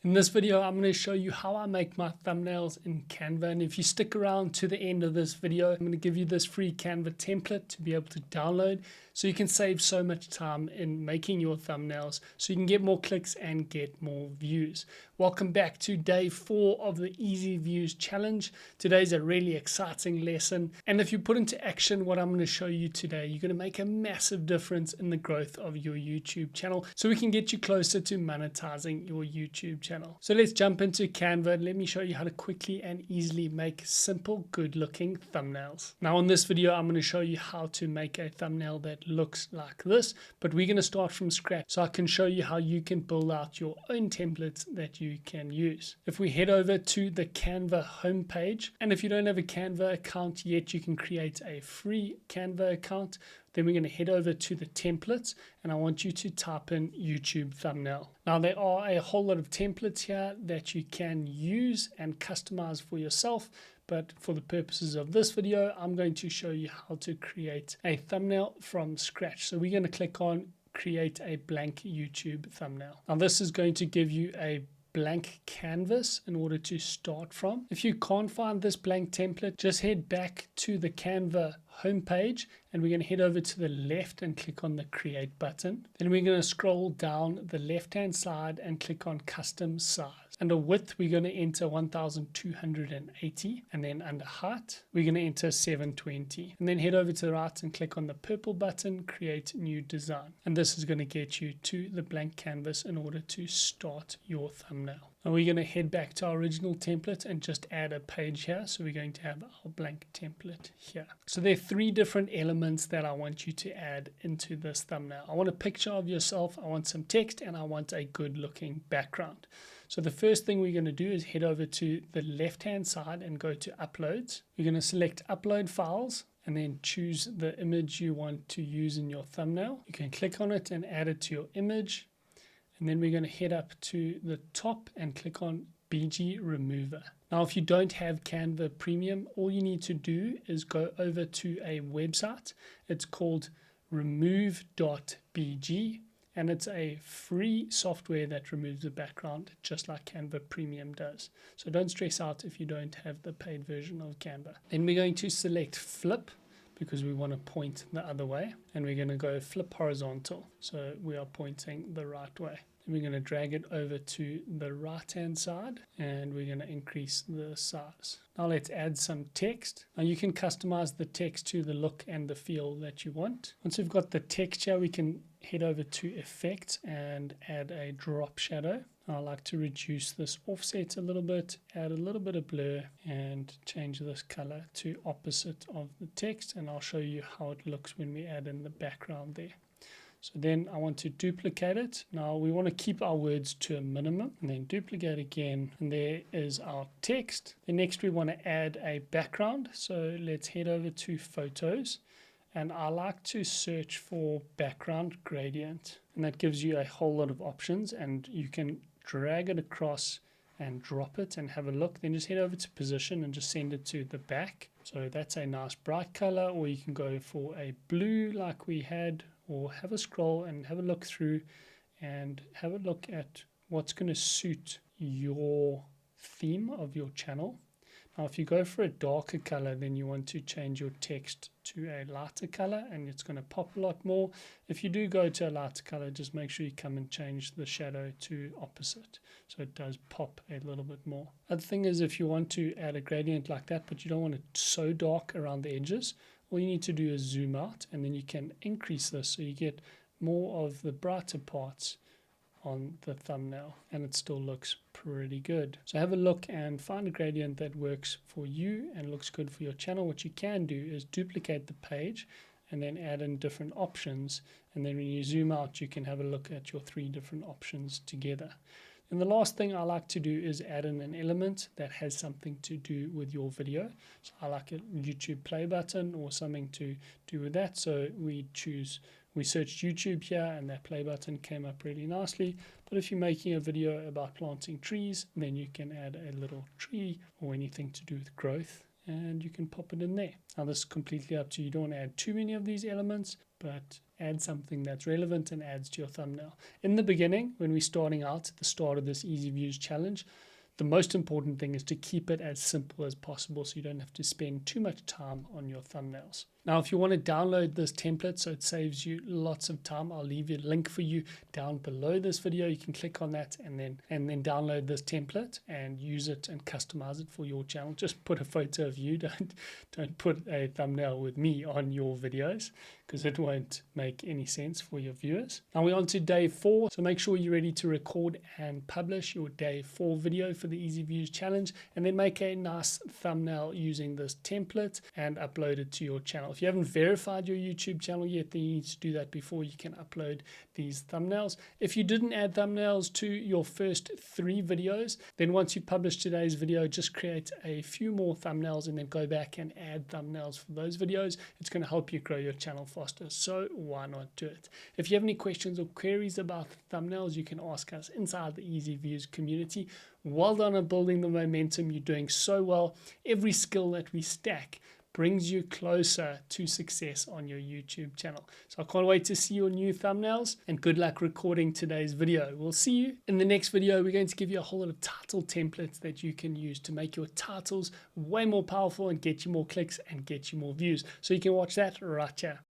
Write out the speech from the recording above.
In this video, I'm going to show you how I make my thumbnails in Canva. And if you stick around to the end of this video, I'm going to give you this free Canva template to be able to download so you can save so much time in making your thumbnails so you can get more clicks and get more views. Welcome back to day 4 of the Easy Views Challenge. Today's a really exciting lesson. And if you put into action what I'm going to show you today, you're going to make a massive difference in the growth of your YouTube channel so we can get you closer to monetizing your YouTube channel. So let's jump into Canva and let me show you how to quickly and easily make simple, good looking thumbnails. Now in this video, I'm going to show you how to make a thumbnail that looks like this, but we're going to start from scratch so I can show you how you can build out your own templates that you can use. If we head over to the Canva homepage, and if you don't have a Canva account yet, you can create a free Canva account. Then we're going to head over to the templates and I want you to type in YouTube thumbnail. Now there are a whole lot of templates here that you can use and customize for yourself, but for the purposes of this video, I'm going to show you how to create a thumbnail from scratch. So we're going to click on create a blank YouTube thumbnail. Now this is going to give you a blank canvas in order to start from. If you can't find this blank template, just head back to the Canva homepage and we're going to head over to the left and click on the create button. Then we're going to scroll down the left hand side and click on custom size. Under width, we're going to enter 1280, and then under height, we're going to enter 720. And then head over to the right and click on the purple button, create new design. And this is going to get you to the blank canvas in order to start your thumbnail. Now we're going to head back to our original template and just add a page here. So we're going to have our blank template here. So there are 3 different elements that I want you to add into this thumbnail. I want a picture of yourself, I want some text, and I want a good looking background. So the first thing we're going to do is head over to the left hand side and go to uploads. We're going to select upload files and then choose the image you want to use in your thumbnail. You can click on it and add it to your image. And then we're going to head up to the top and click on BG Remover. Now, if you don't have Canva Premium, all you need to do is go over to a website. It's called remove.bg, and it's a free software that removes the background just like Canva Premium does. So don't stress out if you don't have the paid version of Canva. Then we're going to select Flip, because we want to point the other way, and we're going to go flip horizontal, so we are pointing the right way. Then we're going to drag it over to the right hand side and we're going to increase the size. Now let's add some text. Now you can customize the text to the look and the feel that you want. Once we've got the text here, we can head over to effects and add a drop shadow. I like to reduce this offset a little bit, add a little bit of blur, and change this color to opposite of the text, and I'll show you how it looks when we add in the background there. So then I want to duplicate it. Now we want to keep our words to a minimum, and then duplicate again, and there is our text. Then next we want to add a background, so let's head over to photos. And I like to search for background gradient, and that gives you a whole lot of options, and you can drag it across and drop it and have a look. Then just head over to position and just send it to the back. So that's a nice bright color, or you can go for a blue like we had, or have a scroll and have a look through and have a look at what's going to suit your theme of your channel. Now, if you go for a darker color, then you want to change your text to a lighter color and it's going to pop a lot more. If you do go to a lighter color, just make sure you come and change the shadow to opposite, so it does pop a little bit more. Other thing is, if you want to add a gradient like that, but you don't want it so dark around the edges, all you need to do is zoom out and then you can increase this so you get more of the brighter parts on the thumbnail, and it still looks pretty good. So have a look and find a gradient that works for you and looks good for your channel. What you can do is duplicate the page and then add in different options, and then when you zoom out you can have a look at your 3 different options together. And the last thing I like to do is add in an element that has something to do with your video. So I like a YouTube play button or something to do with that. So we searched YouTube here and that play button came up really nicely. But if you're making a video about planting trees, then you can add a little tree or anything to do with growth, and you can pop it in there. Now this is completely up to you. You don't want to add too many of these elements, but add something that's relevant and adds to your thumbnail. In the beginning, when we're starting out at the start of this Easy Views challenge, the most important thing is to keep it as simple as possible so you don't have to spend too much time on your thumbnails. Now, if you want to download this template so it saves you lots of time, I'll leave a link for you down below this video. You can click on that and then download this template and use it and customize it for your channel. Just put a photo of you. Don't put a thumbnail with me on your videos because it won't make any sense for your viewers. Now we're on to day 4. So make sure you're ready to record and publish your day 4 video for the Easy Views challenge, and then make a nice thumbnail using this template and upload it to your channel. If you haven't verified your YouTube channel yet, then you need to do that before you can upload these thumbnails. If you didn't add thumbnails to your first 3 videos, then once you publish today's video, just create a few more thumbnails and then go back and add thumbnails for those videos. It's going to help you grow your channel faster, so why not do it? If you have any questions or queries about the thumbnails, you can ask us inside the Easy Views community. Well done on building the momentum. You're doing so well. Every skill that we stack brings you closer to success on your YouTube channel. So I can't wait to see your new thumbnails, and good luck recording today's video. We'll see you in the next video. We're going to give you a whole lot of title templates that you can use to make your titles way more powerful and get you more clicks and get you more views. So you can watch that right here.